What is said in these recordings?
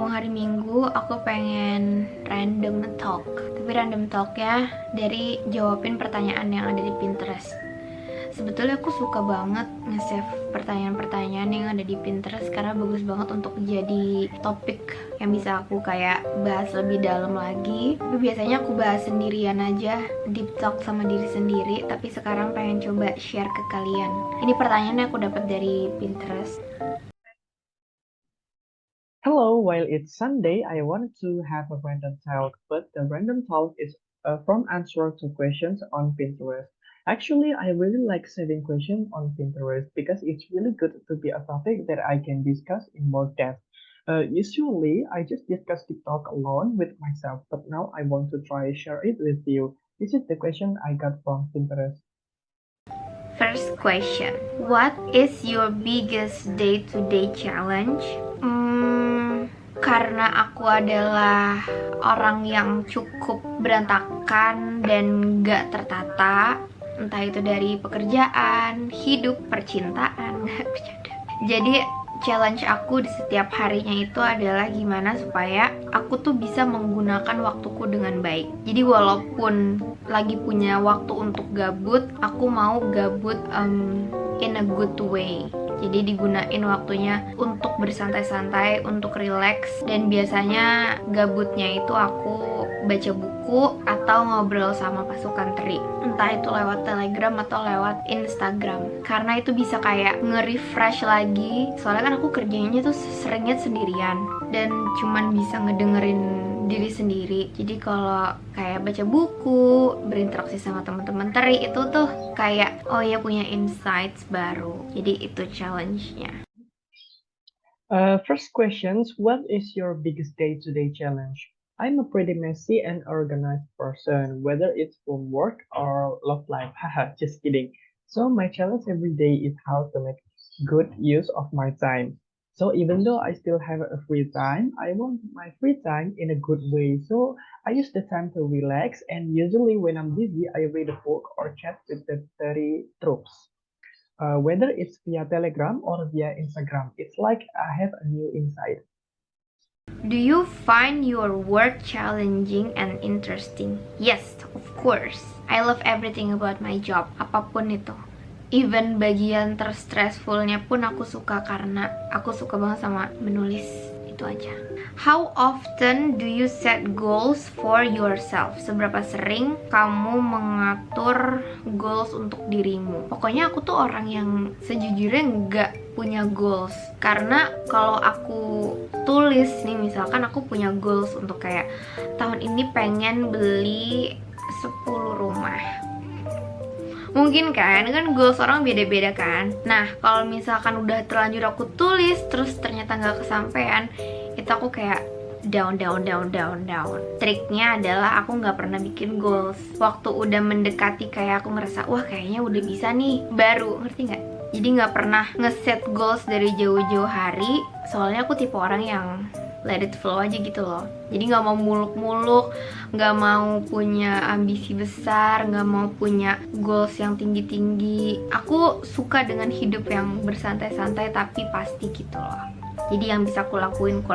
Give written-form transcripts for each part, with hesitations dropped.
Berhubung hari Minggu, aku pengen random talk. Tapi random talk ya dari jawabin pertanyaan yang ada di Pinterest. Sebetulnya aku suka banget nge-save pertanyaan-pertanyaan yang ada di Pinterest karena bagus banget untuk jadi topik yang bisa aku kayak bahas lebih dalam lagi. Tapi biasanya aku bahas sendirian aja, deep talk sama diri sendiri. Tapi sekarang pengen coba share ke kalian. Ini pertanyaan yang aku dapat dari Pinterest. Hello, while it's Sunday, I wanted to have a random talk, but the random talk is from answer to questions on Pinterest. Actually, I really like saving questions on Pinterest because it's really good to be a topic that I can discuss in more depth. Usually, I just discuss TikTok alone with myself, but now I want to try share it with you. This is the question I got from Pinterest. First question, what is your biggest day-to-day challenge? Karena aku adalah orang yang cukup berantakan dan gak tertata, entah itu dari pekerjaan, hidup, percintaan. Jadi challenge aku di setiap harinya itu adalah gimana supaya aku tuh bisa menggunakan waktuku dengan baik. Jadi walaupun lagi punya waktu untuk gabut, aku mau gabut in a good way. Jadi digunain waktunya untuk bersantai-santai, untuk relax. Dan biasanya gabutnya itu aku baca buku atau ngobrol sama pasukan teri. Entah itu lewat Telegram atau lewat Instagram. Karena itu bisa kayak nge-refresh lagi. Soalnya kan aku kerjanya tuh seringnya sendirian. Dan cuman bisa ngedengerin diri sendiri. Jadi kalau kayak baca buku, berinteraksi sama teman-teman teri itu tuh kayak oh ya punya insights baru. Jadi itu challenge-nya. First questions, what is your biggest day-to-day challenge? I'm a pretty messy and organized person, whether it's from work or love life. Haha, just kidding. So my challenge every day is how to make good use of my time. So even though I still have a free time, I want my free time in a good way. So I use the time to relax, and usually when I'm busy, I read a book or chat with the 30 troops. Whether it's via Telegram or via Instagram, it's like I have a new insight. Do you find your work challenging and interesting? Yes, of course. I love everything about my job, apapun itu. Even bagian terstressfulnya pun aku suka karena aku suka banget sama menulis. Itu aja. How often do you set goals for yourself? Seberapa sering kamu mengatur goals untuk dirimu? Pokoknya aku tuh orang yang sejujurnya nggak punya goals. Karena kalau aku tulis nih, misalkan aku punya goals untuk kayak tahun ini pengen beli 10 rumah. Mungkin kan goals orang beda-beda kan. Nah kalau misalkan udah terlanjur aku tulis terus ternyata nggak kesampaian, itu aku kayak down. Triknya adalah aku nggak pernah bikin goals. Waktu udah mendekati kayak aku ngerasa wah kayaknya udah bisa nih, baru, ngerti nggak? Jadi nggak pernah ngeset goals dari jauh-jauh hari. Soalnya aku tipe orang yang let it flow aja gitu loh. Jadi nggak mau muluk-muluk, nggak mau punya ambisi besar, nggak mau punya goals yang tinggi-tinggi. Aku suka dengan hidup yang bersantai-santai tapi pasti gitu loh. Jadi yang bisa aku lakuin,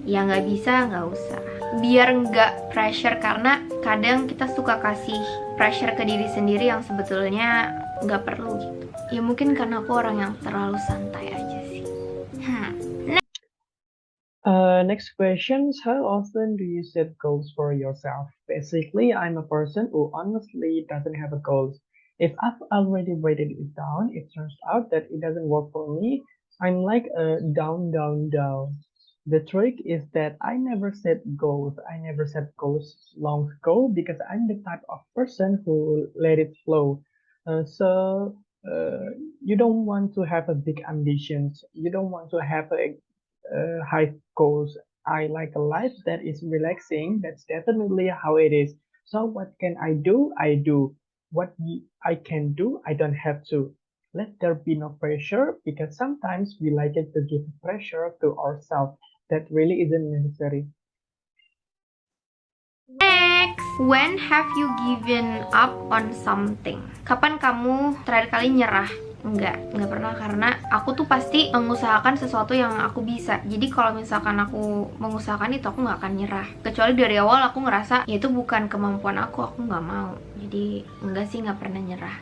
yang nggak bisa nggak usah. Biar nggak pressure, karena kadang kita suka kasih pressure ke diri sendiri yang sebetulnya nggak perlu gitu. Ya mungkin karena aku orang yang terlalu santai aja sih. Next questions, how often do you set goals for yourself? Basically, I'm a person who honestly doesn't have a goals. If I've already written it down, it turns out that it doesn't work for me. I'm like a down. The trick is that I never set goals. I never set goals long ago because I'm the type of person who let it flow. So you don't want to have a big ambitions. You don't want to have a high goals. I like a life that is relaxing. That's definitely how it is. So what can I do? I do. I can do, I don't have to. Let there be no pressure because sometimes we like it to give pressure to ourselves that really isn't necessary. Next, when have you given up on something? Kapan kamu terakhir kali nyerah Nggak pernah, karena aku tuh pasti mengusahakan sesuatu yang aku bisa. Jadi kalau misalkan aku mengusahakan itu, aku nggak akan nyerah. Kecuali dari awal aku ngerasa ya itu bukan kemampuan aku nggak mau. Jadi enggak sih, nggak pernah nyerah.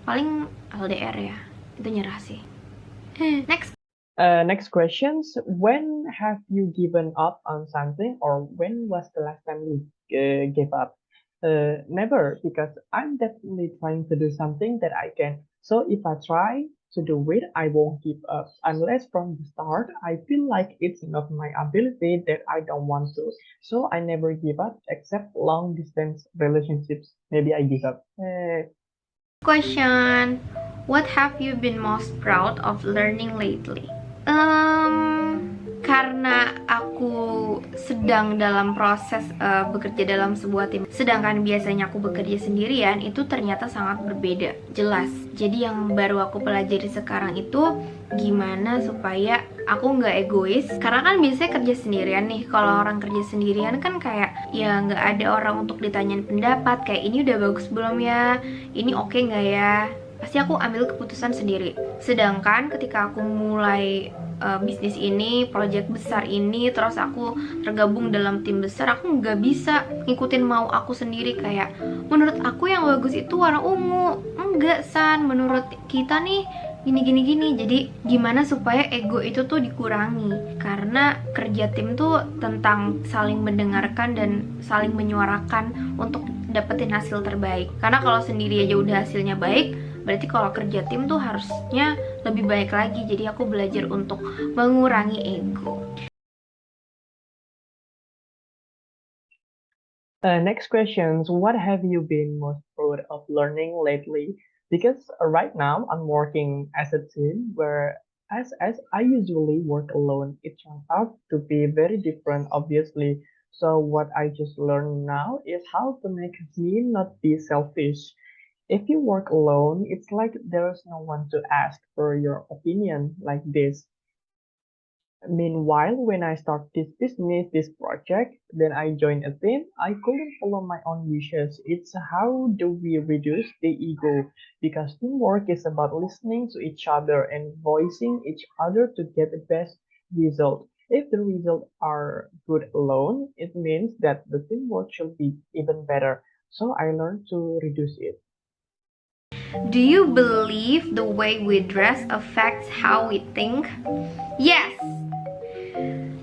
Paling LDR ya, itu nyerah sih. Next. Next questions. When have you given up on something, or when was the last time you gave up? Never, because I'm definitely trying to do something that I can. So if I try to do it, I won't give up unless from the start I feel like it's not my ability that I don't want to. So I never give up except long distance relationships. Maybe I give up. Question. What have you been most proud of learning lately? Karena aku sedang dalam proses bekerja dalam sebuah tim, sedangkan biasanya aku bekerja sendirian, itu ternyata sangat berbeda, jelas. Jadi yang baru aku pelajari sekarang itu gimana supaya aku nggak egois, karena kan biasanya kerja sendirian nih. Kalau orang kerja sendirian kan kayak ya nggak ada orang untuk ditanyain pendapat, kayak ini udah bagus belum ya, ini oke nggak ya, pasti aku ambil keputusan sendiri. Sedangkan ketika aku mulai bisnis ini, project besar ini, terus aku tergabung dalam tim besar, aku nggak bisa ngikutin mau aku sendiri. Kayak menurut aku yang bagus itu warna ungu, enggak San, menurut kita nih gini. Jadi gimana supaya ego itu tuh dikurangi, karena kerja tim tuh tentang saling mendengarkan dan saling menyuarakan untuk dapetin hasil terbaik. Karena kalau sendiri aja udah hasilnya baik, berarti kalau kerja tim tuh harusnya lebih baik lagi. Jadi aku belajar untuk mengurangi ego. Next questions. What have you been most proud of learning lately? Because right now I'm working as a team where as I usually work alone, it turns out to be very different, obviously. So what I just learned now is how to make me not be selfish. If you work alone, it's like there's no one to ask for your opinion like this. Meanwhile, when I start this business, this project, then I join a team, I couldn't follow my own wishes. It's how do we reduce the ego? Because teamwork is about listening to each other and voicing each other to get the best result. If the results are good alone, it means that the teamwork should be even better. So I learned to reduce it. Do you believe the way we dress affects how we think? Yes.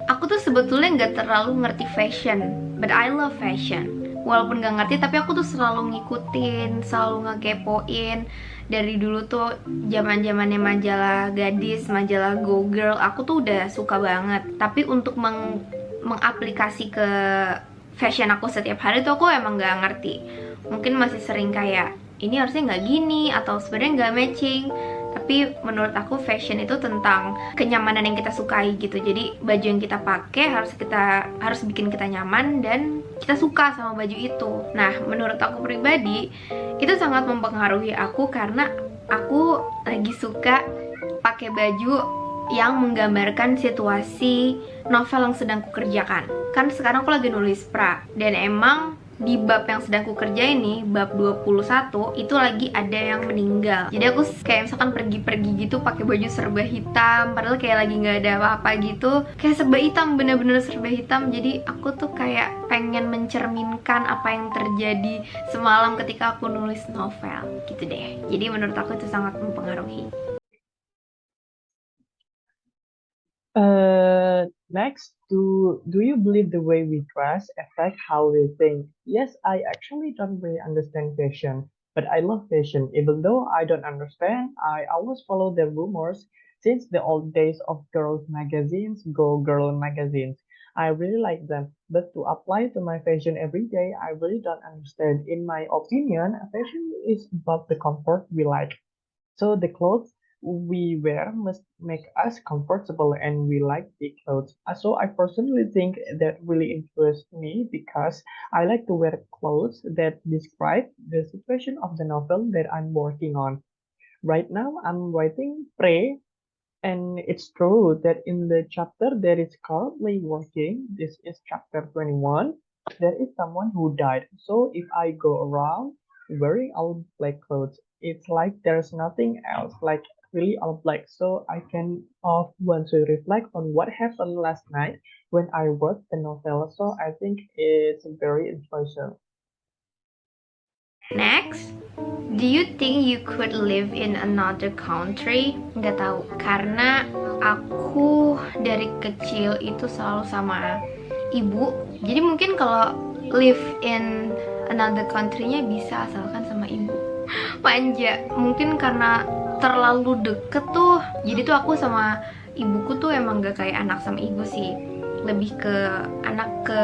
Aku tuh sebetulnya nggak terlalu ngerti fashion, but I love fashion. Walaupun nggak ngerti, tapi aku tuh selalu ngikutin, selalu ngekepoin. Dari dulu tuh zaman-zamannya majalah gadis, majalah Go Girl, aku tuh udah suka banget. Tapi untuk mengaplikasi ke fashion aku setiap hari tuh aku emang nggak ngerti. Mungkin masih sering kayak ini harusnya nggak gini, atau sebenarnya nggak matching. Tapi menurut aku fashion itu tentang kenyamanan yang kita sukai gitu. Jadi baju yang kita pakai harus bikin kita nyaman dan kita suka sama baju itu. Nah, menurut aku pribadi itu sangat mempengaruhi aku, karena aku lagi suka pakai baju yang menggambarkan situasi novel yang sedang kukerjakan. Kan sekarang aku lagi nulis pra, dan emang di bab yang sedang ku kerja ini, bab 21, itu lagi ada yang meninggal. Jadi aku kayak misalkan pergi-pergi gitu pakai baju serba hitam, padahal kayak lagi nggak ada apa-apa gitu, kayak serba hitam, bener-bener serba hitam. Jadi aku tuh kayak pengen mencerminkan apa yang terjadi semalam ketika aku nulis novel gitu deh. Jadi menurut aku itu sangat mempengaruhi. Next, do you believe the way we dress affect how we think? Yes, I actually don't really understand fashion, but I love fashion. Even though I don't understand, I always follow the rumors since the old days of girls magazines, Go Girl magazines. I really like them, but to apply to my fashion every day, I really don't understand. In my opinion, fashion is about the comfort we like. So the clothes we wear must make us comfortable and we like the clothes. So I personally think that really interests me because I like to wear clothes that describe the situation of the novel that I'm working on. Right now I'm writing Prey, and it's true that in the chapter that is currently working, this is chapter 21, there is someone who died. So if I go around wearing all black clothes, It's like there's nothing else, like really all black. So I can want to reflect on what happened last night when I wrote the novel. So I think it's very influential. Next, do you think you could live in another country? Nggak tahu, karena aku dari kecil itu selalu sama ibu. Jadi mungkin kalau live in another country-nya bisa asalkan sama ibu. Manja, mungkin karena terlalu deket tuh. Jadi tuh aku sama ibuku tuh emang gak kayak anak sama ibu sih, lebih ke anak ke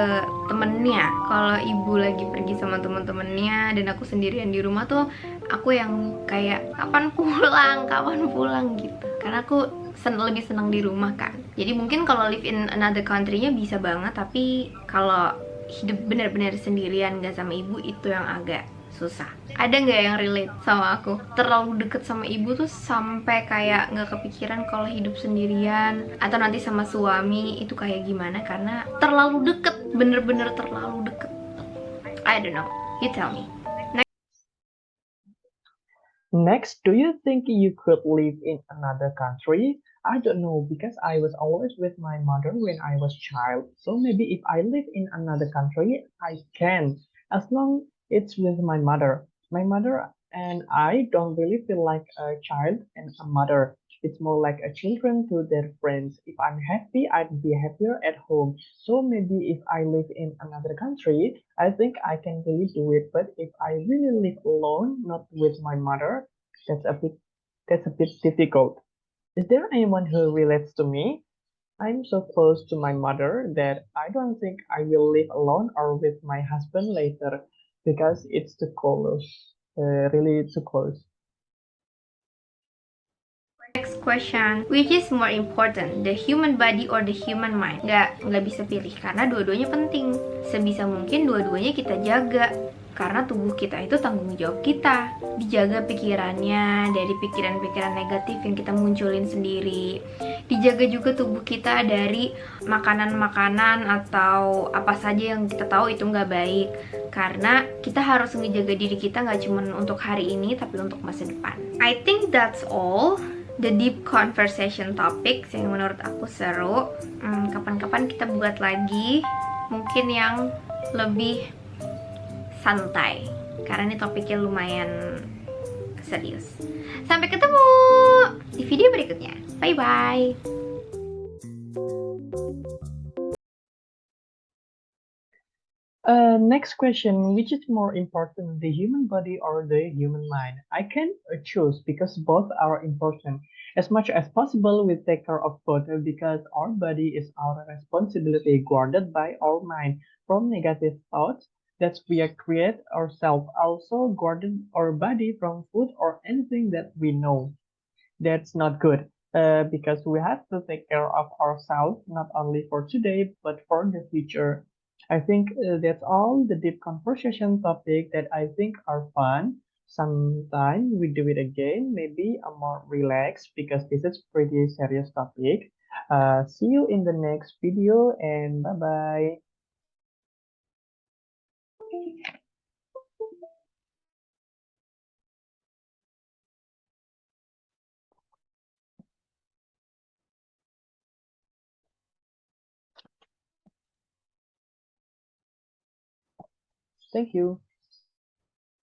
temennya. Kalau ibu lagi pergi sama temen-temennya dan aku sendirian di rumah tuh, aku yang kayak kapan pulang gitu, karena aku lebih senang di rumah kan. Jadi mungkin kalau live in another country-nya bisa banget, tapi kalau hidup benar-benar sendirian gak sama ibu itu yang agak susah. Ada nggak yang relate sama aku? Terlalu deket sama ibu tuh sampai kayak nggak kepikiran kalau hidup sendirian atau nanti sama suami itu kayak gimana, karena terlalu deket, bener-bener terlalu deket. I don't know, you tell me. Next, do you think you could live in another country? I don't know because I was always with my mother when I was child. So maybe if I live in another country, I can, as long it's with my mother. My mother and I don't really feel like a child and a mother. It's more like a children to their friends. If I'm happy, I'd be happier at home. So maybe if I live in another country, I think I can really do it. But if I really live alone, not with my mother, that's a bit that's a bit difficult. Is there anyone who relates to me? I'm so close to my mother that I don't think I will live alone or with my husband later because it's too close, really too close. Next question, which is more important, the human body or the human mind? Nggak bisa pilih karena dua-duanya penting. Sebisa mungkin dua-duanya kita jaga, karena tubuh kita itu tanggung jawab kita. Dijaga pikirannya dari pikiran-pikiran negatif yang kita munculin sendiri. Dijaga juga tubuh kita dari makanan-makanan atau apa saja yang kita tahu itu nggak baik, karena kita harus ngejaga diri kita nggak cuma untuk hari ini tapi untuk masa depan. I think that's all the deep conversation topics yang menurut aku seru. Kapan-kapan kita buat lagi, mungkin yang lebih santai, karena ini topiknya lumayan serius. Sampai ketemu di video berikutnya. Bye bye. Next question, which is more important, the human body or the human mind? I can choose because both are important. As much as possible, we take care of both because our body is our responsibility, guarded by our mind from negative thoughts that we create ourselves. Also, guarded our body from food or anything that we know that's not good. Because we have to take care of ourselves not only for today but for the future. I think that's all the deep conversation topic that I think are fun. Sometime we do it again, maybe a more relaxed because this is pretty serious topic. See you in the next video and bye bye. Thank you.